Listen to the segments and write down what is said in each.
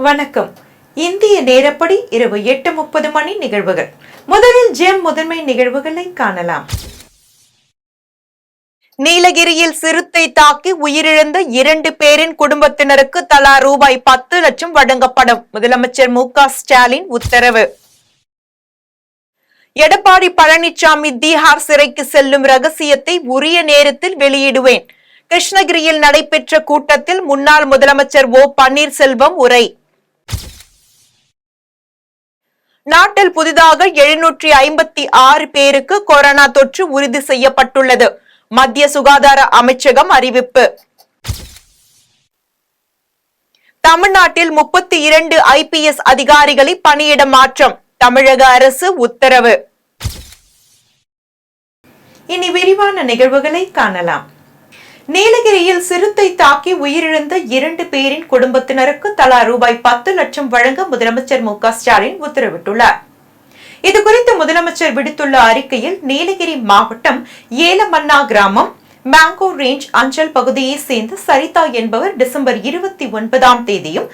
வணக்கம். இந்திய நேரப்படி இரவு 8:30 மணி நிகழ்வுகள். முதலில் ஜெம் முதன்மை நிகழ்வுகளை காணலாம். நீலகிரியில் சிறுத்தை தாக்கி உயிரிழந்த 2 பேரின் குடும்பத்தினருக்கு தலா ரூபாய் 10 லட்சம் வழங்கப்படும். முதலமைச்சர் மு.க. ஸ்டாலின் உத்தரவு. எடப்பாடி பழனிசாமி திஹார் சிறைக்கு செல்லும் ரகசியத்தை உரிய நேரத்தில் வெளியிடுவேன். கிருஷ்ணகிரியில் நடைபெற்ற கூட்டத்தில் முன்னாள் முதலமைச்சர் ஓ பன்னீர்செல்வம் உரை. நாட்டில் புதிதாக 756 பேருக்கு கொரோனா தொற்று உறுதி செய்யப்பட்டுள்ளது. மத்திய சுகாதார அமைச்சகம் அறிவிப்பு. தமிழ்நாட்டில் 32 IPS அதிகாரிகளை பணியிட மாற்றம். தமிழக அரசு உத்தரவு. இனி விரிவான நிகழ்வுகளை காணலாம். நீலகிரியில் சிறுத்தை தாக்கி உயிரிழந்த 2 பேரின் குடும்பத்தினருக்கு தலா ரூபாய் 10 லட்சம் வழங்க முதலமைச்சர் மு.க. ஸ்டாலின் உத்தரவிட்டுள்ளார். இதுகுறித்து முதலமைச்சர் விடுத்துள்ள அறிக்கையில், நீலகிரி மாவட்டம் ஏலமன்னா கிராமம் மேங்கோ ரேஞ்ச் அஞ்சல் பகுதியை சேர்ந்த சரிதா என்பவர் டிசம்பர் 29ஆம் தேதியும்,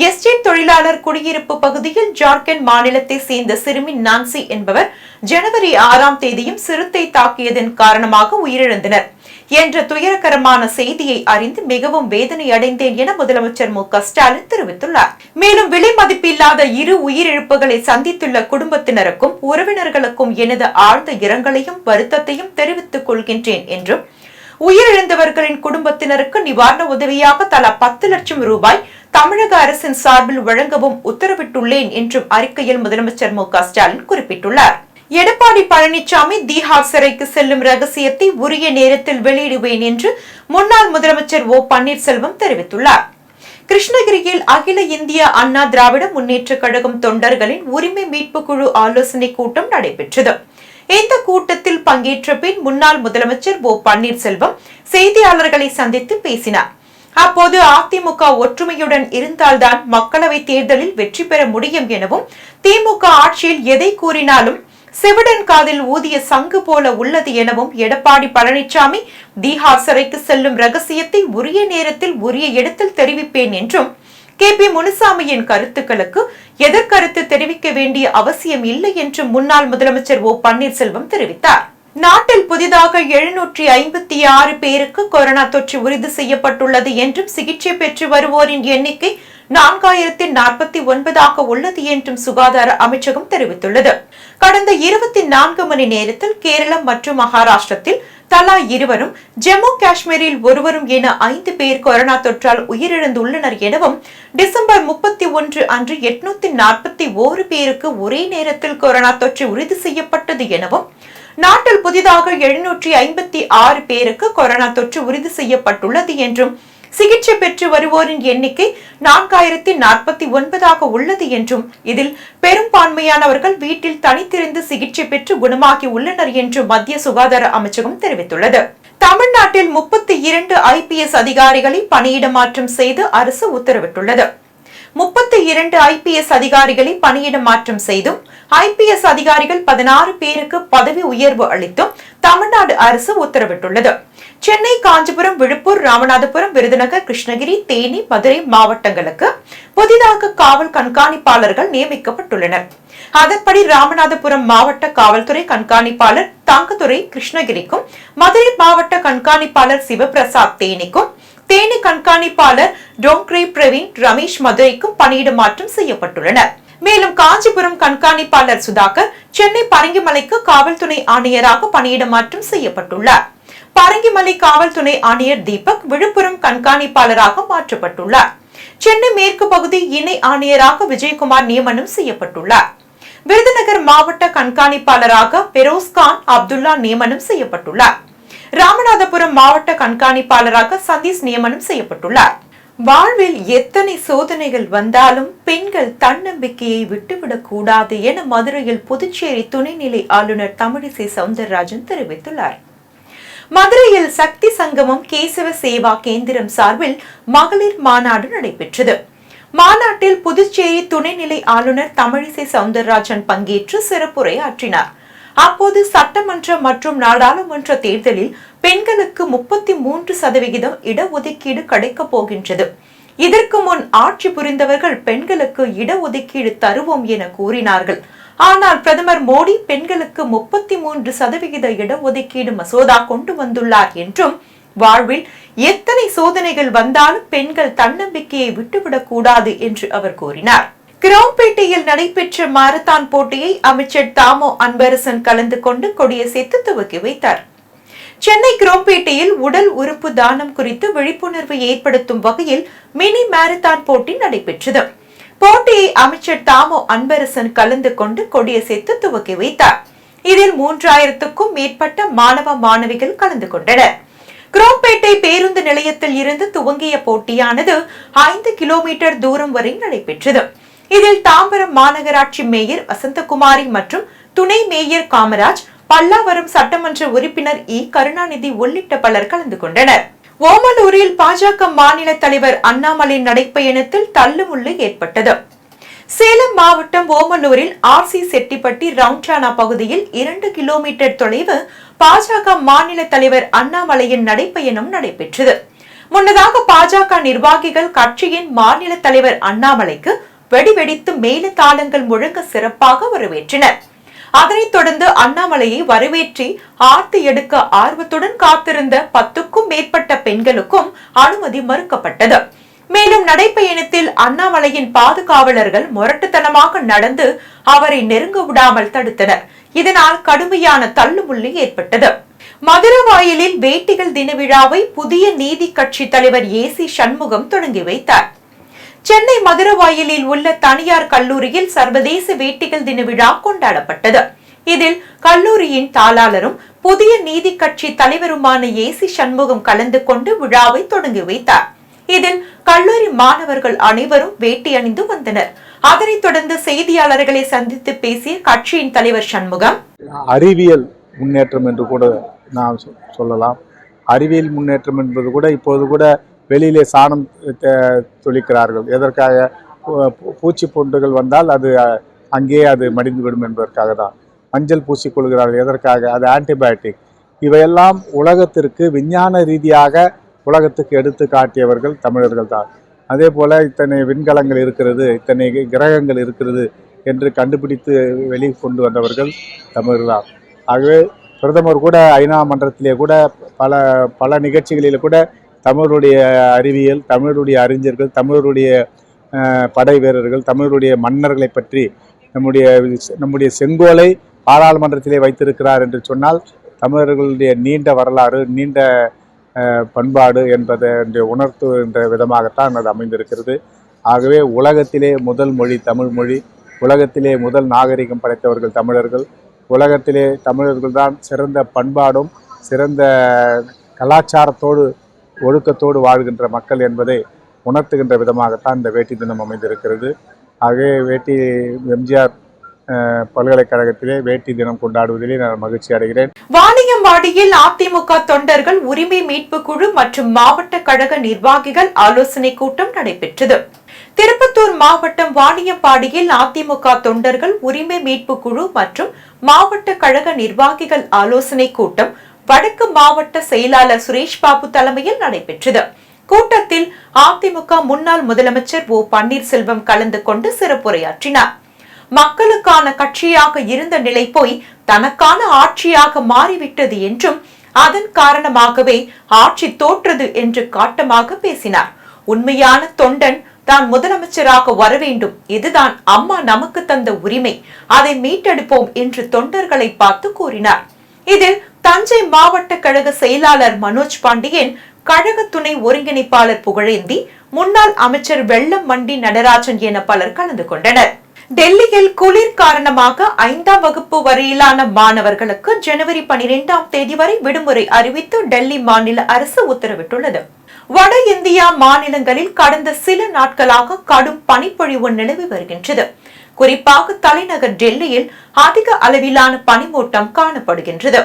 எஸ்டேட் தொழிலாளர் குடியிருப்பு பகுதியில் ஜார்க்கண்ட் மாநிலத்தை சேர்ந்த சிறுமி நான்சி என்பவர் ஜனவரி 6ஆம் தேதியும் சிறுத்தை தாக்கியதன் காரணமாக உயிரிழந்தனர் என்ற துயரகரமான செய்தியை அறிந்து மிகவும் வேதனை அடைந்தேன் என முதலமைச்சர் மு.க. ஸ்டாலின் தெரிவித்துள்ளார். மேலும் விலை மதிப்பில்லாத 2 உயிரிழப்புகளை சந்தித்துள்ள குடும்பத்தினருக்கும் உறவினர்களுக்கும் எனது ஆழ்ந்த இரங்கலையும் வருத்தத்தையும் தெரிவித்துக் கொள்கின்றேன் என்றும், உயிரிழந்தவர்களின் குடும்பத்தினருக்கு நிவாரண உதவியாக தலா 10 லட்சம் ரூபாய் தமிழக அரசின் சார்பில் வழங்கவும் உத்தரவிட்டுள்ளேன் என்றும் அறிக்கையில் முதலமைச்சர் மு.க. ஸ்டாலின் குறிப்பிட்டுள்ளார். எடப்பாடி பழனிசாமி திஹார் சிறைக்கு செல்லும் ரகசியத்தை உரிய நேரத்தில் வெளியிடுவேன் என்று முன்னாள் முதலமைச்சர் ஓ பன்னீர்செல்வம் தெரிவித்துள்ளார். கிருஷ்ணகிரியில் அகில இந்திய அண்ணா திராவிட முன்னேற்ற கழகம் தொண்டர்களின் உரிமை மீட்பு குழு ஆலோசனை கூட்டம் நடைபெற்றது. இந்த கூட்டத்தில் பங்கேற்ற பின் முன்னாள் முதலமைச்சர் ஓ பன்னீர்செல்வம் செய்தியாளர்களை சந்தித்து பேசினார். அப்போது அதிமுக ஒற்றுமையுடன் இருந்தால்தான் மக்களவை தேர்தலில் வெற்றி பெற முடியும் எனவும், திமுக ஆட்சியில் எதை கூறினாலும் செவிடன் காதில் ஊதிய சங்கு போல உள்ளது எனவும், எடப்பாடி பழனிசாமி திஹார் சிறைக்கு செல்லும் ரகசியத்தை உரிய நேரத்தில் உரிய இடத்தில் தெரிவிப்பேன் என்றும், KP முனுசாமியின் கருத்துக்களுக்கு எதிர்கருத்து தெரிவிக்க வேண்டிய அவசியம் இல்லை என்றும் முன்னாள் முதலமைச்சர் ஓ பன்னீர்செல்வம் தெரிவித்தார். நாட்டில் புதிதாக 756 பேருக்கு கொரோனா தொற்று உறுதி செய்யப்பட்டுள்ளது என்றும், சிகிச்சை பெற்று வருவோரின் எண்ணிக்கை 4049 உள்ளது என்றும் சுகாதார அமைச்சகம் தெரிவித்துள்ளது. கடந்த 24 மணி நேரத்தில் கேரளம் மற்றும் மகாராஷ்டிரத்தில் தலா 2 ஜம்மு காஷ்மீரில் 1 என 5 பேர் கொரோனா தொற்றால் உயிரிழந்துள்ளனர் எனவும், டிசம்பர் 31 அன்று 841 பேருக்கு ஒரே நேரத்தில் கொரோனா தொற்று உறுதி செய்யப்பட்டது எனவும், நாட்டில் புதிதாக 756 பேருக்கு கொரோனா தொற்று உறுதி செய்யப்பட்டுள்ளது என்றும், சிகிச்சை பெற்று வருவோரின் எண்ணிக்கை 4049 உள்ளது என்றும், இதில் பெரும்பான்மையானவர்கள் வீட்டில் தனித்திருந்து சிகிச்சை பெற்று குணமாகி உள்ளனர் என்றும் மத்திய சுகாதார அமைச்சகம் தெரிவித்துள்ளது. தமிழ்நாட்டில் 32 IPS அதிகாரிகளை பணியிட மாற்றம் செய்து அரசு உத்தரவிட்டுள்ளது. 32 IPS அதிகாரிகளை பணியிட மாற்றம் செய்தும், IPS அதிகாரிகள் 16 பேருக்கு பதவி உயர்வு அளித்தும் தமிழ்நாடு அரசு உத்தரவிட்டுள்ளது. சென்னை, காஞ்சிபுரம், விழுப்புரம், ராமநாதபுரம், விருதுநகர், கிருஷ்ணகிரி, தேனி, மதுரை மாவட்டங்களுக்கு புதிதாக காவல் கண்காணிப்பாளர்கள் நியமிக்கப்பட்டுள்ளனர். அதன்படி ராமநாதபுரம் மாவட்ட காவல்துறை கண்காணிப்பாளர் தங்கத்துறை கிருஷ்ணகிரிக்கும், மதுரை மாவட்ட கண்காணிப்பாளர் சிவபிரசாத் தேனிக்கும், தேனி கண்காணிப்பாளர் டோங்க்ரே பிரவீன் ரமேஷ் மதுரைக்கும் பணியிட மாற்றம் செய்யப்பட்டுள்ளனர். மேலும் காஞ்சிபுரம் கண்காணிப்பாளர் சுதாகர் சென்னை பரங்கிமலைக்கு காவல் துணை ஆணையராக பணியிட மாற்றம் செய்யப்பட்டுள்ளார். பரங்கிமலை காவல் துணை ஆணையர் தீபக் விழுப்புரம் கண்காணிப்பாளராக மாற்றப்பட்டுள்ளார். சென்னை மேற்கு பகுதி இணை ஆணையராக விஜயகுமார் நியமனம் செய்யப்பட்டுள்ளார். விருதுநகர் மாவட்ட கண்காணிப்பாளராக பெரோஸ்கான் அப்துல்லா நியமனம் செய்யப்பட்டுள்ளார். ராமநாதபுரம் மாவட்ட கண்காணிப்பாளராக சதீஷ் நியமனம் செய்யப்பட்டுள்ளார். வாழ்வில் எத்தனை சோதனைகள் வந்தாலும் பெண்கள் தன்னம்பிக்கையை விட்டுவிடக் கூடாது என மதுரையில் புதுச்சேரி துணைநிலை ஆளுநர் தமிழிசை சவுந்தரராஜன் தெரிவித்துள்ளார். மதுரையில் சக்தி சங்கமம் கேசவ சேவா கேந்திரம் சார்பில் மகளிர் மாநாடு நடைபெற்றது. மாநாட்டில் புதுச்சேரி துணைநிலை ஆளுநர் தமிழிசை சவுந்தரராஜன் பங்கேற்று சிறப்புரை ஆற்றினார். அப்போது சட்டமன்ற மற்றும் நாடாளுமன்ற தேர்தலில் பெண்களுக்கு 33% இடஒதுக்கீடு கிடைக்கப் போகின்றது. இதற்கு முன் ஆட்சி புரிந்தவர்கள் பெண்களுக்கு இடஒதுக்கீடு தருவோம் என கூறினார்கள். ஆனால் பிரதமர் மோடி பெண்களுக்கு 33% இடஒதுக்கீடு மசோதா கொண்டு வந்துள்ளார் என்றும், வாழ்வில் எத்தனை சோதனைகள் வந்தாலும் பெண்கள் தன்னம்பிக்கையை விட்டுவிடக் கூடாது என்று அவர் கூறினார். கிராம்பேட்டையில் நடைபெற்ற மாரத்தான் போட்டியை அமைச்சர் தாமோ அன்பரசன் கலந்து கொண்டு கொடியசைத்து துவக்கி வைத்தார். சென்னை கிராம்பேட்டையில் உடல் உறுப்பு தானம் குறித்து விழிப்புணர்வு ஏற்படுத்தும் வகையில் மினி மாரத்தான் போட்டி நடைபெற்றது. போட்டியை அமைச்சர் தாமோ அன்பரசன் கலந்து கொண்டு கொடியசைத்து துவக்கி வைத்தார். இதில் 3000க்கும் மேற்பட்ட மாணவ மாணவிகள் கலந்து கொண்டனர். கிராம்பேட்டை பேருந்து நிலையத்தில் இருந்து துவங்கிய போட்டியானது 5 கிலோமீட்டர் தூரம் வரை நடைபெற்றது. இதில் தாம்பரம் மாநகராட்சி மேயர் வசந்தகுமாரி மற்றும் துணை மேயர் காமராஜ், பல்லாவரம் சட்டமன்ற உறுப்பினர் இ கருணாநிதி உள்ளிட்ட பலர் கலந்து கொண்டனர். ஓமலூரில் பாஜக மாநில தலைவர் அண்ணாமலை நடைப்பயணத்தில் தள்ளுமுள்ளு ஏற்பட்டது. சேலம் மாவட்டம் ஓமலூரில் RC செட்டிப்பட்டி ரவுண்டானா பகுதியில் 2 கிலோமீட்டர் தொலைவு பாஜக மாநில தலைவர் அண்ணாமலையின் நடைப்பயணம் நடைபெற்றது. முன்னதாக பாஜக நிர்வாகிகள் கட்சியின் மாநில தலைவர் அண்ணாமலைக்கு வெடிவெடித்து மேலதாளங்கள் முழங்க சிறப்பாக வரவேற்றனர். அதனைத் தொடர்ந்து அண்ணாமலையை வரவேற்றி ஆர்த்தி எடுக்க ஆர்வத்துடன் காத்திருந்த 10க்கும் மேற்பட்ட பெண்களுக்கும் அனுமதி மறுக்கப்பட்டது. மேலும் நடைப்பயணத்தில் அண்ணாமலையின் பாதுகாவலர்கள் முரட்டுத்தனமாக நடந்து அவரை நெருங்க விடாமல் தடுத்தனர். இதனால் கடுமையான தள்ளுமுள்ளு ஏற்பட்டது. மதுரவாயலில் வேட்டிகள் தின விழாவை புதிய நீதி கட்சி தலைவர் AC சண்முகம் தொடங்கி வைத்தார். சென்னை மதுரவாயலில் உள்ள தனியார் கல்லூரியில் சர்வதேச வேட்டிகள் தின விழா கொண்டாடப்பட்டது. இதில் கல்லூரியின் தாளாளரும் புதிய நீதி கட்சி தலைவருமான AC சண்முகம் கலந்து கொண்டு விழாவை தொடங்கி வைத்தார். இதில் கல்லூரி மாணவர்கள் அனைவரும் வேட்டி அணிந்து வந்தனர். அதனைத் தொடர்ந்து செய்தியாளர்களை சந்தித்து பேசிய கட்சியின் தலைவர் சண்முகம், அறிவியல் முன்னேற்றம் என்று கூட நாம் சொல்லலாம். அறிவியல் முன்னேற்றம் என்பது கூட இப்போது கூட வெளியிலே சாணம் தொளிக்கிறார்கள். எதற்காக? பூச்சி பொண்டுகள் வந்தால் அது அங்கேயே அது மடிந்துவிடும் என்பதற்காக தான். மஞ்சள் பூசிக்கொள்கிறார்கள். எதற்காக? அது ஆன்டிபயோட்டிக். இவையெல்லாம் உலகத்திற்கு விஞ்ஞான ரீதியாக உலகத்துக்கு எடுத்து காட்டியவர்கள் தமிழர்கள் தான். அதே போல் இத்தனை விண்கலங்கள் இருக்கிறது, இத்தனை கிரகங்கள் இருக்கிறது என்று கண்டுபிடித்து வெளியே கொண்டு வந்தவர்கள் தமிழர்கள் தான். ஆகவே பிரதமர் கூட ஐநா மன்றத்திலே கூட பல நிகழ்ச்சிகளில் கூட தமிழருடைய அறிவியல், தமிழருடைய அறிஞர்கள், தமிழருடைய படை வீரர்கள், தமிழருடைய மன்னர்களை பற்றி நம்முடைய செங்கோலை பாராளுமன்றத்திலே வைத்திருக்கிறார் என்று சொன்னால் தமிழர்களுடைய நீண்ட வரலாறு, நீண்ட பண்பாடு என்பதை உணர்த்துகின்ற விதமாகத்தான் அது அமைந்திருக்கிறது. ஆகவே உலகத்திலே முதல் மொழி தமிழ் மொழி, உலகத்திலே முதல் நாகரிகம் படைத்தவர்கள் தமிழர்கள், உலகத்திலே தமிழர்கள் தான் சிறந்த பண்பாடும் சிறந்த கலாச்சாரத்தோடு ஒழுக்கத்தோடு வாழ்கின்ற மக்கள் என்பதை உணர்த்துகின்ற விதமாகத்தான் இந்த வேட்டி தினம் அமைந்திருக்கிறது. ஆகவே வேட்டி எம்ஜிஆர் பல்கலைக்கழகத்திலே வேட்டி தினம் கொண்டாடுவதிலே நான் மகிழ்ச்சி அடைகிறேன். வாணியம்பாடியில் அதிமுக தொண்டர்கள் உரிமை மீட்பு குழு மற்றும் மாவட்ட கழக நிர்வாகிகள் ஆலோசனை கூட்டம் நடைபெற்றது. திருப்பத்தூர் மாவட்டம் வாணியம்பாடியில் அதிமுக தொண்டர்கள் உரிமை மீட்பு குழு மற்றும் மாவட்ட கழக நிர்வாகிகள் ஆலோசனை கூட்டம் வடக்கு மாவட்ட செயலாளர் சுரேஷ் பாபு தலைமையில் நடைபெற்றது. கூட்டத்தில் அதிமுக முன்னாள் முதலமைச்சர் O பன்னீர்செல்வம் கலந்து கொண்டு சிறப்புரையாற்றினார். மக்களுக்கான கட்சியாக இருந்த நிலை போய் தனக்கான ஆட்சியாக மாறிவிட்டது என்றும், அதன் காரணமாகவே ஆட்சி தோற்றது என்று காட்டமாக பேசினார். உண்மையான தொண்டன் தான் முதலமைச்சராக வர வேண்டும், இதுதான் அம்மா நமக்கு தந்த உரிமை, அதை மீட்டெடுப்போம் என்று தொண்டர்களை பார்த்து கூறினார். இதில் தஞ்சை மாவட்ட கழக செயலாளர் மனோஜ் பாண்டியன், கழக துணை ஒருங்கிணைப்பாளர் புகழேந்தி, முன்னாள் அமைச்சர் வெள்ளம் மண்டி நடராஜன் என பலர் கலந்து கொண்டனர். டெல்லியில் குளிர் காரணமாக 5ஆம் வகுப்பு வரையிலான மாணவர்களுக்கு ஜனவரி 12ஆம் தேதி வரை விடுமுறை அறிவித்து டெல்லி மாநில அரசு உத்தரவிட்டுள்ளது. வட இந்தியா மாநிலங்களில் கடந்த சில நாட்களாக கடும் பனிப்பொழிவு நிலவி வருகின்றது. குறிப்பாக தலைநகர் டெல்லியில் அதிக அளவிலான பனிமூட்டம் காணப்படுகின்றது.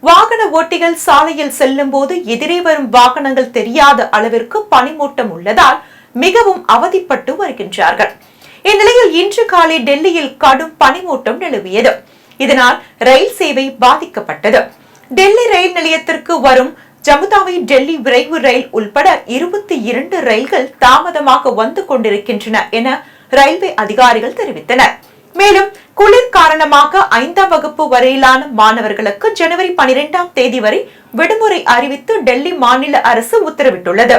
வாகன ஓட்டிகள் சாலையில் செல்லும் போது எதிரே வரும் வாகனங்கள் தெரியாத அளவிற்கு பனிமூட்டம் உள்ளதால் மிகவும் அவதிப்பட்டு வருகின்றார்கள். இந்நிலையில் இன்று காலை டெல்லியில் கடும் பனிமூட்டம் நிலவியது. இதனால் ரயில் சேவை பாதிக்கப்பட்டது. டெல்லி ரயில் நிலையத்திற்கு வரும் ஜமுதாவை டெல்லி விரைவு ரயில் உள்பட 22 ரயில்கள் தாமதமாக வந்து கொண்டிருக்கின்றன என ரயில்வே அதிகாரிகள் தெரிவித்தனர். மேலும் குளிர் காரணமாக 5ஆம் வகுப்பு வரையிலான மாணவர்களுக்கு ஜனவரி 12ஆம் தேதி வரை விடுமுறை அறிவித்து டெல்லி மாநில அரசு உத்தரவிட்டுள்ளது.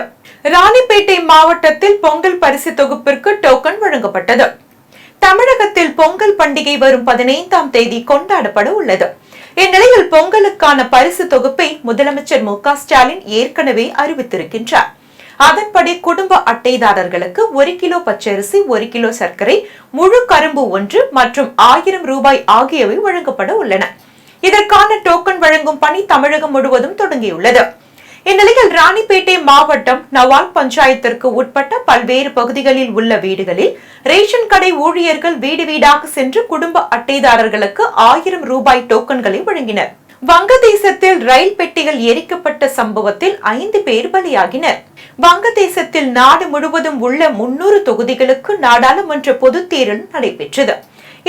ராணிப்பேட்டை மாவட்டத்தில் பொங்கல் பரிசு தொகுப்பிற்கு டோக்கன் வழங்கப்பட்டது. தமிழகத்தில் பொங்கல் பண்டிகை வரும் 15ஆம் தேதி கொண்டாடப்பட உள்ளது. இந்நிலையில் பொங்கலுக்கான பரிசு தொகுப்பை முதலமைச்சர் மு.க.ஸ்டாலின் ஏற்கனவே அறிவித்திருக்கின்றார். அதன்படி குடும்ப அட்டைதாரர்களுக்கு 1 கிலோ பச்சரிசி, 1 கிலோ சர்க்கரை, முழு கரும்பு 1 மற்றும் 1000 ரூபாய் ஆகியவை வழங்கப்பட உள்ளன. இதற்கான டோக்கன் வழங்கும் பணி தமிழகம் முழுவதும் தொடங்கியுள்ளது. இந்நிலையில் ராணிப்பேட்டை மாவட்டம் நவால் பஞ்சாயத்திற்கு உட்பட்ட பல்வேறு பகுதிகளில் உள்ள வீடுகளில் ரேஷன் கடை ஊழியர்கள் வீடு வீடாக சென்று குடும்ப அட்டைதாரர்களுக்கு 1000 ரூபாய் டோக்கன்களை வழங்கினர். வங்கதேசத்தில் ரயில் பெட்டிகள் எரிக்கப்பட்ட சம்பவத்தில் 5 பேர் பலியாகினர். வங்கதேசத்தில் நாடு முழுவதும் உள்ள 300 தொகுதிகளுக்கு நாடாளுமன்ற பொதுத் தேர்தல் நடைபெற்றது.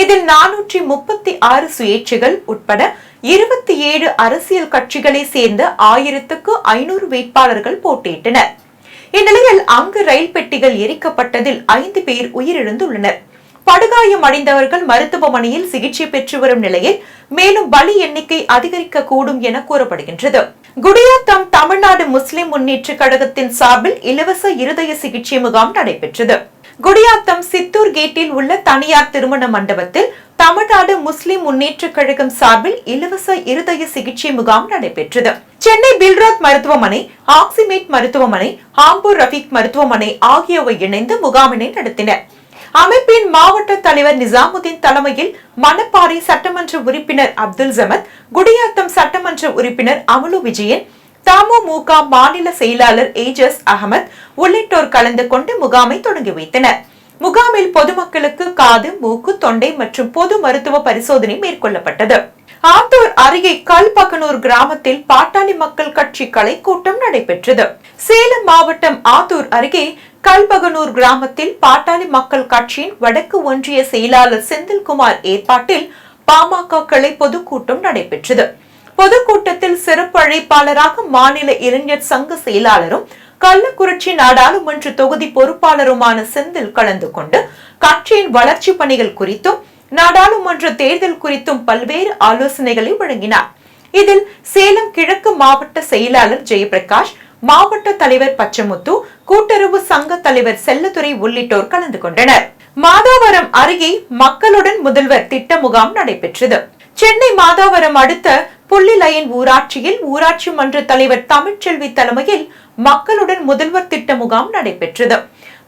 இதில் 436 சுயேட்சைகள் உட்பட 27 அரசியல் கட்சிகளை சேர்ந்த 1500 வேட்பாளர்கள் போட்டியிட்டனர். இந்நிலையில் அங்கு ரயில் பெட்டிகள் எரிக்கப்பட்டதில் 5 பேர் உயிரிழந்துள்ளனர். படுகாயம் அடைந்தவர்கள் மருத்துவமனையில் சிகிச்சை பெற்று வரும் நிலையில் மேலும் பலி எண்ணிக்கை அதிகரிக்க கூடும் என கூறப்படுகின்றது. குடியாத்தம் தமிழ்நாடு முஸ்லிம் முன்னேற்ற கழகத்தின் சார்பில் இலவச இருதய சிகிச்சை முகாம் நடைபெற்றது. குடியாத்தம் சித்தூர் கேட்டில் உள்ள தனியார் திருமண மண்டபத்தில் தமிழ்நாடு முஸ்லிம் முன்னேற்ற கழகம் சார்பில் இலவச இருதய சிகிச்சை முகாம் நடைபெற்றது. சென்னை பில்ராத் மருத்துவமனை, ஆக்சிமேட் மருத்துவமனை, ஆம்பூர் ரஃபீக் மருத்துவமனை ஆகியவை இணைந்து முகாமினை நடத்தினர். அமைப்பின் மாவட்ட தலைவர் நிசாமுதீன் தலைமையில் மணப்பாறை சட்டமன்ற உறுப்பினர் அப்துல் ஜமத், குடியாத்தம் சட்டமன்ற உறுப்பினர் அமலு விஜயன், தமுமுக மாநில செயலாளர் ஏஜஸ் அகமது உள்ளிட்டோர் கலந்து கொண்டு முகாமை தொடங்கி வைத்தனர். முகாமில் பொதுமக்களுக்கு காது, மூக்கு, தொண்டை மற்றும் பொது மருத்துவ பரிசோதனை மேற்கொள்ளப்பட்டது. ஆத்தூர் அருகே கல்பகனூர் கிராமத்தில் பாட்டாளி மக்கள் கட்சி கலை கூட்டம் நடைபெற்றது. சேலம் மாவட்டம் ஆத்தூர் அருகே கல்பகனூர் கிராமத்தில் பாட்டாளி மக்கள் கட்சியின் வடக்கு ஒன்றிய செயலாளர் செந்தில்குமார் ஏற்பாட்டில் பாமக கிளை பொதுக்கூட்டம் நடைபெற்றது. பொதுக்கூட்டத்தில் சிறப்பு அழைப்பாளராக மாநில இளைஞர் சங்க செயலாளரும் கள்ளக்குறிச்சி நாடாளுமன்ற தொகுதி பொறுப்பாளருமான செந்தில் கலந்து கொண்டு கட்சியின் வளர்ச்சி பணிகள் குறித்தும் நாடாளுமன்ற தேர்தல் குறித்தும் பல்வேறு ஆலோசனைகளை வழங்கினார். இதில் சேலம் கிழக்கு மாவட்ட செயலாளர் ஜெயபிரகாஷ், மாவட்ட தலைவர் பச்சமுத்து, கூட்டுறவு சங்க தலைவர் செல்லத்துறை உள்ளிட்டோர் கலந்து கொண்டனர். மாதாவரம் அருகே மக்களுடன் முதல்வர் திட்ட முகாம் நடைபெற்றது. சென்னை மாதாவரம் அடுத்த புள்ளிலயன் ஊராட்சியில் ஊராட்சி மன்ற தலைவர் தமிழ்ச்செல்வி தலைமையில் மக்களுடன் முதல்வர் திட்ட முகாம் நடைபெற்றது.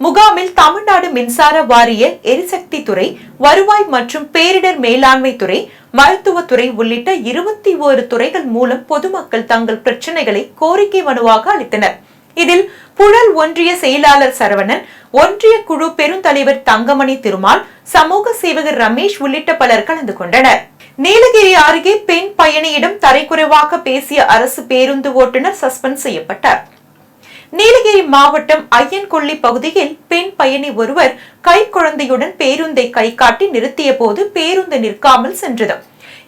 முகாமில் தமிழ்நாடு மின்சார வாரிய, எரிசக்தி துறை, வருவாய் மற்றும் பேரிடர் மேலாண்மை துறை, மருத்துவத்துறை உள்ளிட்ட 21 துறைகள் மூலம் பொதுமக்கள் தங்கள் பிரச்சனைகளை கோரிக்கை மனுவாக அளித்தனர். இதில் புழல் ஒன்றிய செயலாளர் சரவணன், ஒன்றிய குழு பெருந்தலைவர் தங்கமணி திருமால், சமூக சேவகர் ரமேஷ் உள்ளிட்ட பலர் கலந்து கொண்டனர். நீலகிரி அருகே பெண் பயணியிடம் தரைக்குறைவாக பேசிய அரசு பேருந்து ஓட்டுநர் சஸ்பெண்ட் செய்யப்பட்டார். நீலகிரி மாவட்டம் ஐயன்கொள்ளி பகுதியில் பெண் பயணி ஒருவர் கை குழந்தையுடன் பேருந்தை கை காட்டி நிறுத்திய போது பேருந்து நிற்காமல் சென்றது.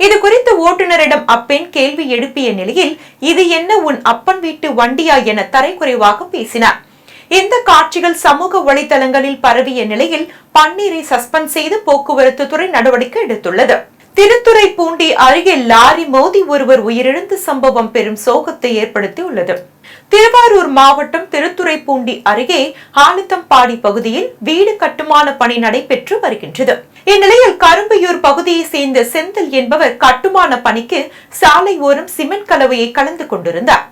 இது குறித்து ஓட்டுநரிடம் அப்பெண் கேள்வி எழுப்பிய நிலையில், இது என்ன உன் அப்பன் வீட்டு வண்டியா என தரைக்குறைவாக பேசினார். இந்த காட்சிகள் சமூக வலைதளங்களில் பரவிய நிலையில் பன்னீரை சஸ்பெண்ட் செய்து போக்குவரத்து துறை நடவடிக்கை எடுத்துள்ளது. திருத்துறைப்பூண்டி அருகே லாரி மோதி ஒருவர் உயிரிழந்த சம்பவம் பெரும் சோகத்தை ஏற்படுத்தியுள்ளது. திருவாரூர் மாவட்டம் திருத்துறைப்பூண்டி அருகே ஆலித்தம்பாடி பகுதியில் வீடு கட்டுமான பணி நடைபெற்று வருகின்றது. இந்நிலையில் கரும்பையூர் பகுதியை சேர்ந்த செந்தில் என்பவர் கட்டுமான பணிக்கு சாலை ஓரம் சிமெண்ட் கலவையை கலந்து கொண்டிருந்தார்.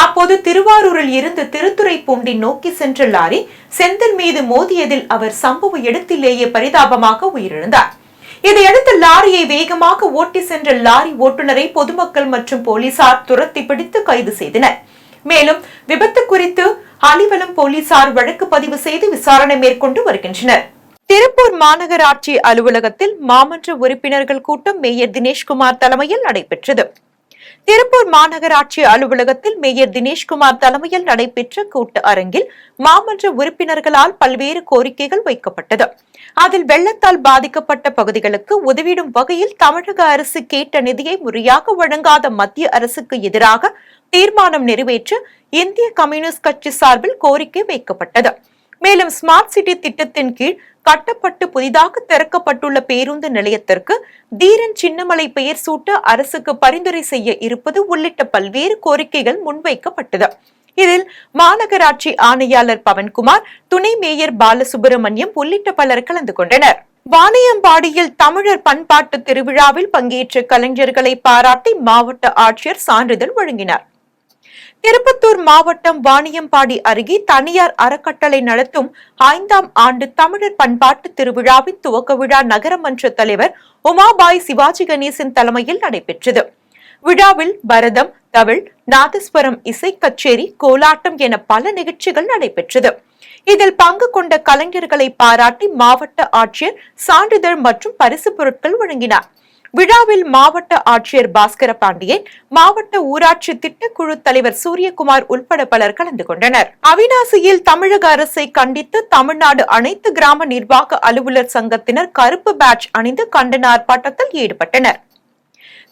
அப்போது திருவாரூரில் இருந்து திருத்துறைப்பூண்டி நோக்கி சென்ற லாரி செந்தில் மீது மோதியதில் அவர் சம்பவ இடத்திலேயே பரிதாபமாக உயிரிழந்தார். இதையடுத்து லாரியை வேகமாக ஓட்டி சென்ற லாரி ஓட்டுநரை பொதுமக்கள் மற்றும் போலீசார் துரத்தி பிடித்து கைது செய்தனர். மேலும் விபத்து குறித்து அலிவலம் போலீசார் வழக்கு பதிவு செய்து விசாரணை மேற்கொண்டு வருகின்றனர். திருப்பூர் மாநகராட்சி அலுவலகத்தில் மாமன்ற உறுப்பினர்கள் கூட்டம் மேயர் தினேஷ்குமார் தலைமையில் நடைபெற்றது. திருப்பூர் மாநகராட்சி அலுவலகத்தில் மேயர் தினேஷ்குமார் தலைமையில் நடைபெற்ற கூட்ட அரங்கில் மாமன்ற உறுப்பினர்களால் பல்வேறு கோரிக்கைகள் வைக்கப்பட்டது. அதில் வெள்ளத்தால் பாதிக்கப்பட்ட பகுதிகளுக்கு உதவிடும் வகையில் தமிழக அரசு கேட்ட நிதியை முறையாக வழங்காத மத்திய அரசுக்கு எதிராக தீர்மானம் நிறைவேற்ற இந்திய கம்யூனிஸ்ட் கட்சி சார்பில் கோரிக்கை வைக்கப்பட்டது. மேலும் ஸ்மார்ட் சிட்டி திட்டத்தின் கீழ் கட்டப்பட்டு புதிதாக திறக்கப்பட்டுள்ள பேருந்து நிலையத்திற்கு தீரன் சின்னமலை பெயர் சூட்ட அரசுக்கு பரிந்துரை செய்ய இருப்பது உள்ளிட்ட பல்வேறு கோரிக்கைகள் முன்வைக்கப்பட்டது. இதில் மாநகராட்சி ஆணையாளர் பவன்குமார், துணை மேயர் பாலசுப்பிரமணியம் உள்ளிட்ட பலர் கலந்து கொண்டனர். வாணியம்பாடியில் தமிழர் பண்பாட்டு திருவிழாவில் பங்கேற்ற கலைஞர்களை பாராட்டி மாவட்ட ஆட்சியர் சான்றிதழ் வழங்கினார். திருப்பத்தூர் மாவட்டம் வாணியம்பாடி அருகே தனியார் அறக்கட்டளை நடத்தும் 5ஆம் ஆண்டு தமிழர் பண்பாட்டு திருவிழாவின் துவக்க விழா நகரமன்ற தலைவர் உமாபாய் சிவாஜி கணேசன் தலைமையில் நடைபெற்றது. விழாவில் பரதம், தவில், நாதஸ்வரம், இசை கச்சேரி, கோலாட்டம் என பல நிகழ்ச்சிகள் நடைபெற்றது. இதில் பங்கு கொண்ட கலைஞர்களை பாராட்டி மாவட்ட ஆட்சியர் சான்றிதழ் மற்றும் பரிசு பொருட்கள் வழங்கினார். விழாவில் மாவட்ட ஆட்சியர் பாஸ்கர பாண்டியன், மாவட்ட ஊராட்சி திட்டக்குழு தலைவர் சூரியகுமார் உட்பட பலர் கலந்து கொண்டனர். அவிநாசியில் தமிழக அரசை கண்டித்து தமிழ்நாடு அனைத்து கிராம நிர்வாக அலுவலர் சங்கத்தினர் கருப்பு பேட்ஜ் அணிந்து கண்டன ஆர்ப்பாட்டத்தில் ஈடுபட்டனர்.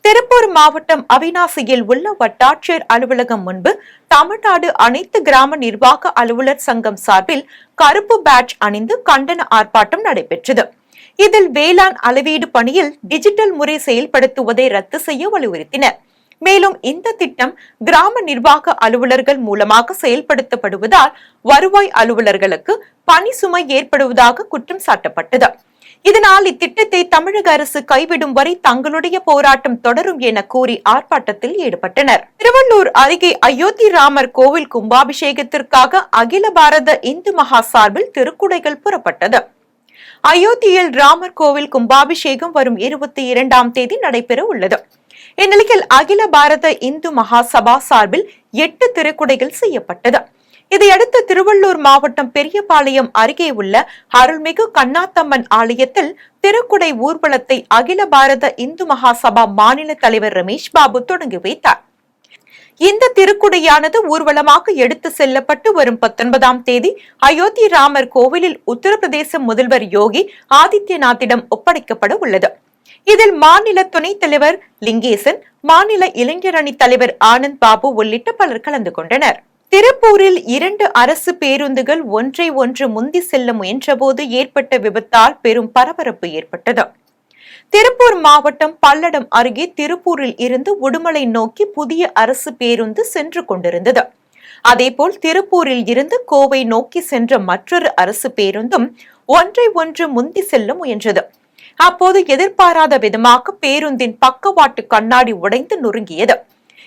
திருப்பூர் மாவட்டம் அவிநாசியில் உள்ள வட்டாட்சியர் அலுவலகம் முன்பு தமிழ்நாடு அனைத்து கிராம நிர்வாக அலுவலர் சங்கம் சார்பில் கருப்பு பேட்ஜ் அணிந்து கண்டன ஆர்ப்பாட்டம் நடைபெற்றது. இதில் வேளாண் அளவீடு பணியில் டிஜிட்டல் முறை செயல்படுத்துவதை ரத்து செய்ய வலியுறுத்தினர். மேலும் இந்த திட்டம் கிராம நிர்வாக அலுவலர்கள் மூலமாக செயல்படுத்தப்படுவதால் வருவாய் அலுவலர்களுக்கு பணி சுமை ஏற்படுவதாக குற்றம் சாட்டப்பட்டது. இதனால் இத்திட்டத்தை தமிழக அரசு கைவிடும் வரை தங்களுடைய போராட்டம் தொடரும் என கூறி ஆர்ப்பாட்டத்தில் ஈடுபட்டனர். திருவள்ளூர் அருகே அயோத்தி ராமர் கோவில் கும்பாபிஷேகத்திற்காக அகில பாரத இந்து மகா சார்பில் திருக்குடைகள் புறப்பட்டது. அயோத்தியில் ராமர் கோவில் கும்பாபிஷேகம் வரும் 22ஆம் தேதி நடைபெற உள்ளது. இந்நிலையில் அகில பாரத இந்து மகா சபா சார்பில் 8 திருக்குடைகள் செய்யப்பட்டது. இதையடுத்து திருவள்ளூர் மாவட்டம் பெரியபாளையம் அருகே உள்ள அருள்மிகு கண்ணாத்தம்மன் ஆலயத்தில் திருக்குடை ஊர்வலத்தை அகில பாரத இந்து மகா சபா மாநில தலைவர் ரமேஷ் பாபு தொடங்கி வைத்தார். இந்த திருக்குடையானது ஊர்வலமாக எடுத்து செல்லப்பட்டு வரும் 19ஆம் தேதி அயோத்தி ராமர் கோவிலில் உத்தரப்பிரதேச முதல்வர் யோகி ஆதித்யநாத்திடம் ஒப்படைக்கப்பட உள்ளது. இதில் மாநில துணைத் தலைவர் லிங்கேசன், மாநில இளைஞர் அணி தலைவர் ஆனந்த் பாபு உள்ளிட்ட பலர் கலந்து கொண்டனர். திருப்பூரில் 2 அரசு பேருந்துகள் ஒன்றை ஒன்று முந்தி செல்ல முயன்றபோது ஏற்பட்ட விபத்தால் பெரும் பரபரப்பு ஏற்பட்டது. திருப்பூர் மாவட்டம் பல்லடம் அருகே திருப்பூரில் இருந்து உடுமலை நோக்கி புதிய அரசு பேருந்து சென்று கொண்டிருந்தது. அதேபோல் திருப்பூரில் இருந்து கோவை நோக்கி சென்ற மற்றொரு அரசு பேருந்தும் ஒன்றை ஒன்று முந்தி செல்ல முயன்றது. அப்போது எதிர்பாராத விதமாக பேருந்தின் பக்கவாட்டு கண்ணாடி உடைந்து நொறுங்கியது.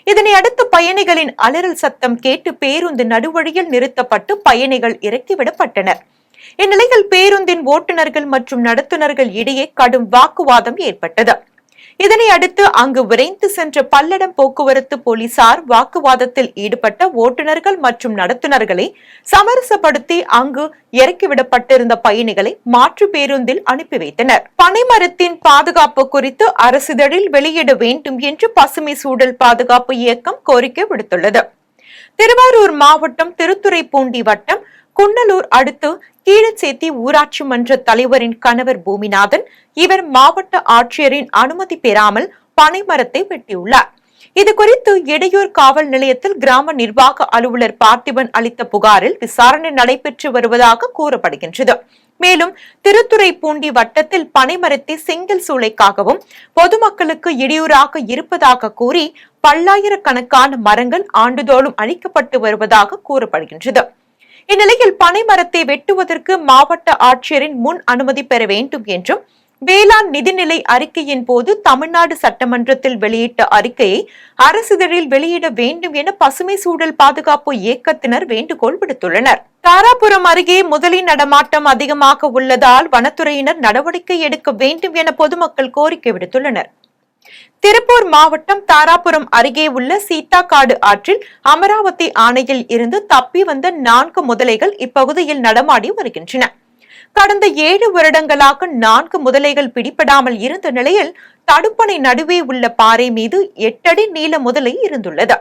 இதனை அடுத்து பயணிகளின் அலறல் சத்தம் கேட்டு பேருந்து நடுவழியில் நிறுத்தப்பட்டு பயணிகள் இறக்கிவிடப்பட்டனர். இந்நிலையில் பேருந்தின் ஓட்டுநர்கள் மற்றும் நடத்துனர்கள் இடையே கடும் வாக்குவாதம் ஏற்பட்டது. இதனை அடுத்து அங்கு விரைந்து சென்ற பல்லடம் போக்குவரத்து போலீசார் வாக்குவாதத்தில் ஈடுபட்ட ஓட்டுநர்கள் மற்றும் நடத்துனர்களை சமரசப்படுத்தி அங்கு இறக்கிவிடப்பட்டிருந்த பயணிகளை மாற்று பேருந்தில் அனுப்பி வைத்தனர். பனைமரத்தின் பாதுகாப்பு குறித்து அரசிதழில் வெளியிட வேண்டும் என்று பசுமை சூழல் பாதுகாப்பு இயக்கம் கோரிக்கை விடுத்துள்ளது. திருவாரூர் மாவட்டம் திருத்துறைப்பூண்டி வட்டம் குன்னலூர் அடுத்து கீழச்சேத்தி ஊராட்சி மன்ற தலைவரின் கணவர் பூமிநாதன், இவர் மாவட்ட ஆட்சியரின் அனுமதி பெறாமல் பனைமரத்தை வெட்டியுள்ளார். இதுகுறித்து இடையூர் காவல் நிலையத்தில் கிராம நிர்வாக அலுவலர் பார்த்திபன் அளித்த புகாரில் விசாரணை நடைபெற்று வருவதாக கூறப்படுகின்றது. மேலும் திருத்துறைப்பூண்டி வட்டத்தில் பனைமரத்தை செங்கல் சூளைக்காகவும் பொதுமக்களுக்கு இடையூறாக இருப்பதாக கூறி பல்லாயிரக்கணக்கான மரங்கள் ஆண்டுதோறும் அழிக்கப்பட்டு வருவதாக கூறப்படுகின்றது. இந்நிலையில் பனைமரத்தை வெட்டுவதற்கு மாவட்ட ஆட்சியரின் முன் அனுமதி பெற வேண்டும் என்றும் வேளாண் நிதிநிலை அறிக்கையின் போது தமிழ்நாடு சட்டமன்றத்தில் வெளியிட்ட அறிக்கையை அரசிதழில் வெளியிட வேண்டும் என பசுமை சூழல் பாதுகாப்பு இயக்கத்தினர் வேண்டுகோள் விடுத்துள்ளனர். தாராபுரம் அருகே முதலின் நடமாட்டம் அதிகமாக உள்ளதால் வனத்துறையினர் நடவடிக்கை எடுக்க வேண்டும் என பொதுமக்கள் கோரிக்கை விடுத்துள்ளனர். திருப்பூர் மாவட்டம் தாராபுரம் அருகே உள்ள சீத்தாக்காடு ஆற்றில் அமராவதி அணையில் இருந்து தப்பி வந்த 4 முதலைகள் இப்பகுதியில் நடமாடி வருகின்றன. கடந்த 7 வருடங்களாக 4 முதலைகள் பிடிபடாமல் இருந்த நிலையில் தடுப்பணை நடுவே உள்ள பாறை மீது 8 அடி நீள முதலை இருந்துள்ளது.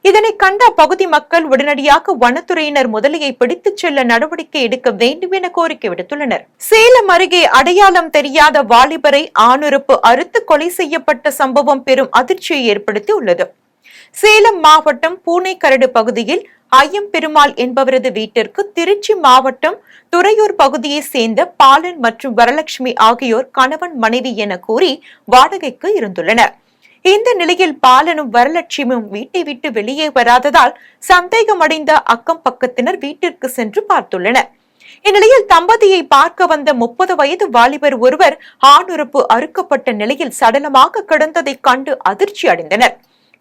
இதனை கண்ட அப்பகுதி மக்கள் உடனடியாக வனத்துறையினர் முதலையை பிடித்துச் செல்ல நடவடிக்கை எடுக்க வேண்டும் என கோரிக்கை விடுத்துள்ளனர். சேலம் அருகே அடையாளம் தெரியாத வாலிபரை ஆணுறுப்பு அறுத்து கொலை செய்யப்பட்ட சம்பவம் பெரும் அதிர்ச்சியை ஏற்படுத்தியுள்ளது. சேலம் மாவட்டம் பூனைக்கரடு பகுதியில் ஐயம் பெருமாள் என்பவரது வீட்டிற்கு திருச்சி மாவட்டம் துறையூர் பகுதியை சேர்ந்த பாலன் மற்றும் வரலட்சுமி ஆகியோர் கணவன் மனைவி என கூறி வாடகைக்கு இருந்துள்ளனர். இந்த நிலையில் பாலனும் வரலட்சுமியும் வீட்டை விட்டு வெளியே வராததால் சந்தேகமடைந்த அக்கம் பக்கத்தினர் வீட்டிற்கு சென்று பார்த்துள்ளனர். இந்நிலையில் தம்பதியை பார்க்க வந்த 30 வயது வாலிபர் ஒருவர் ஆணுறுப்பு அறுக்கப்பட்ட நிலையில் சடலமாக கிடந்ததை கண்டு அதிர்ச்சி அடைந்தனர்.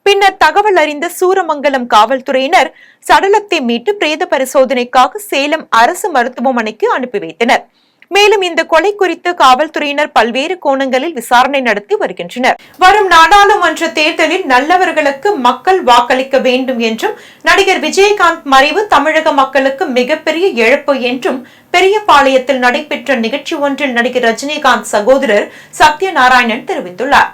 பின்னர் தகவல் அறிந்த சூரமங்கலம் காவல்துறையினர் சடலத்தை மீட்டு பிரேத பரிசோதனைக்காக சேலம் அரசு மருத்துவமனைக்கு அனுப்பி வைத்தனர். மேலும் இந்த கொலை குறித்து காவல்துறையினர் பல்வேறு கோணங்களில் விசாரணை நடத்தி வருகின்றனர். வரும் நாடாளுமன்ற தேர்தலில் நல்லவர்களுக்கு மக்கள் வாக்களிக்க வேண்டும் என்றும், நடிகர் விஜயகாந்த் மறைவு தமிழக மக்களுக்கு மிகப்பெரிய இழப்பு என்றும் பெரியபாளையத்தில் நடைபெற்ற நிகழ்ச்சி ஒன்றில் நடிகர் ரஜினிகாந்த் சகோதரர் சத்யநாராயணன் தெரிவித்துள்ளார்.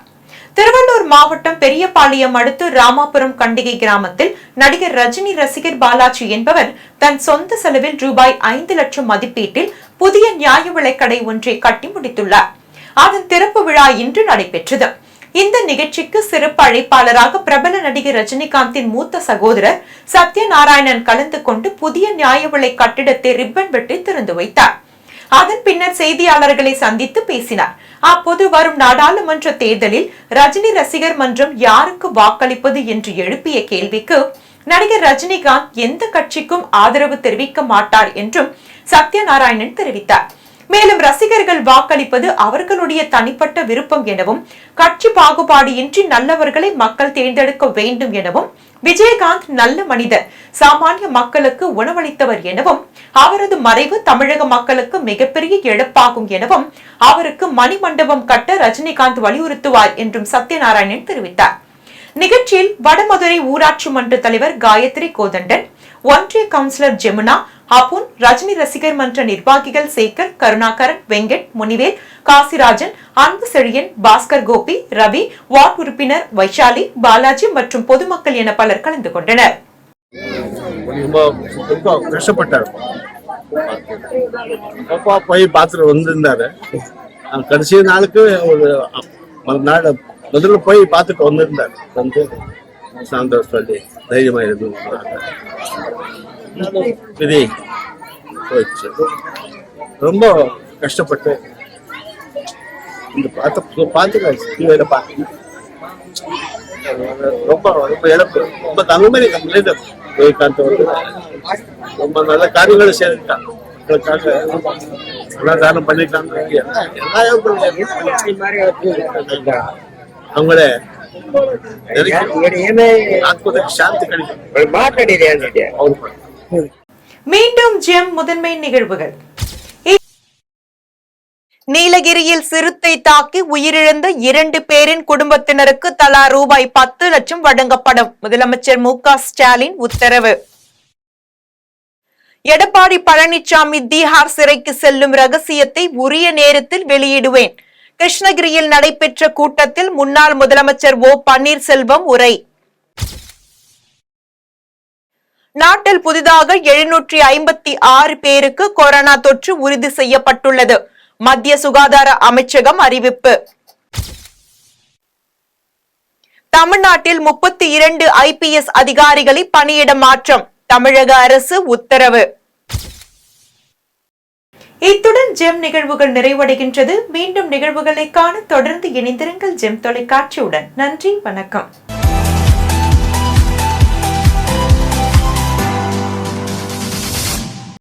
திருவள்ளூர் மாவட்டம் பெரியபாளையம் அடுத்து ராமாபுரம் கண்டிகை கிராமத்தில் நடிகர் ரஜினி ரசிகர் பாலாஜி என்பவர் தன் சொந்த செலவில் ரூபாய் 5 லட்சம் மதிப்பீட்டில் புதிய நியாய விலைக்கடை ஒன்றை கட்டி முடித்துள்ளார். அதன் திறப்பு விழா இன்று நடைபெற்றது. இந்த நிகழ்ச்சிக்கு சிறப்பு அழைப்பாளராக பிரபல நடிகர் ரஜினிகாந்தின் மூத்த சகோதரர் சத்யநாராயணன் கலந்து கொண்டு புதிய நியாய விலை கட்டிடத்தை ரிப்பன் வெட்டி திறந்து வைத்தார். அதன் பின்னர் செய்தியாளர்களை சந்தித்து பேசினார். அப்போது வரும் நாடாளுமன்ற தேர்தலில் ரஜினி ரசிகர் மன்றம் யாருக்கு வாக்களிப்பது என்று எழுப்பிய கேள்விக்கு நடிகர் ரஜினிகாந்த் எந்த கட்சிக்கும் ஆதரவு தெரிவிக்க மாட்டார் என்றும் சத்யநாராயணன் தெரிவித்தார். மேலும் ரசிகர்கள் வாக்களிப்பது அவர்களுடைய தனிப்பட்ட விருப்பம் எனவும், கட்சி பாகுபாடு இன்றி நல்லவர்களை மக்கள் தேர்ந்தெடுக்க வேண்டும் எனவும், விஜயகாந்த் நல்ல மனிதர், சாமானிய மக்களுக்கு உணவளித்தவர் எனவும், அவரது மறைவு தமிழக மக்களுக்கு மிகப்பெரிய இழப்பாகும் எனவும், அவருக்கு மணிமண்டபம் கட்ட ரஜினிகாந்த் வலியுறுத்துவார் என்றும் சத்யநாராயணன் தெரிவித்தார். நிகழ்ச்சியில் வடமதுரை ஊராட்சி மன்ற தலைவர் காயத்ரி கோதண்டன், ஒன்றிய கவுன்சிலர் ஜெமுனா, அப்புன், ரஜினி ரசிகர் மன்ற நிர்வாகிகள் சேகர், கருணாகரன், வெங்கட், முனிவேல், காசிராஜன், அன்பு செழியன், பாஸ்கர் கோபி, ரவி, வார்டு உறுப்பினர் வைஷாலி, பாலாஜி மற்றும் பொதுமக்கள் என பலர் கலந்து கொண்டனர். கஷ்டப்பட்டார். அப்பா போய் பார்த்துட்டு வந்திருந்தாரு. கடைசி நாளுக்கு ஒரு நாள் முதல்ல போய் பார்த்துட்டு வந்திருந்தாரு. வந்து சாந்தோஷ் சொல்லி தைரியமா இருந்து விதி போயிடுச்சு. ரொம்ப கஷ்டப்பட்டு இந்த பார்த்து ரொம்ப ரொம்ப இழப்பு. ரொம்ப தங்கமே விஜயகாந்த் வந்து ரொம்ப நல்ல காரியங்களை செய்திருக்காங்க. தானம் பண்ணிருக்காங்க. அவங்கள சாந்தி கிடைக்கும். மீண்டும் ஜெம் முதன்மை நிகழ்வுகள். நீலகிரியில் சிறுத்தை தாக்கி உயிரிழந்த 2 பேரின் குடும்பத்தினருக்கு தலா ரூபாய் 10 லட்சம் வழங்கப்படும். முதலமைச்சர் மு.க. ஸ்டாலின் உத்தரவு. எடப்பாடி பழனிசாமி தீஹார் சிறைக்கு செல்லும் ரகசியத்தை உரிய நேரத்தில் வெளியிடுவேன். கிருஷ்ணகிரியில் நடைபெற்ற கூட்டத்தில் முன்னாள் முதலமைச்சர் ஓ பன்னீர்செல்வம் உரை. நாட்டில் புதிதாக 756 பேருக்கு கொரோனா தொற்று உறுதி செய்யப்பட்டுள்ளது. மத்திய சுகாதார அமைச்சகம் அறிவிப்பு. தமிழ்நாட்டில் 32 IPS அதிகாரிகளை பணியிட மாற்றம். தமிழக அரசு உத்தரவு. இத்துடன் ஜெம் நிகழ்வுகள் நிறைவடைகின்றது. மீண்டும் நிகழ்வுகளை காண தொடர்ந்து இணைந்திருங்கள் ஜெம் தொலைக்காட்சியுடன். நன்றி, வணக்கம்.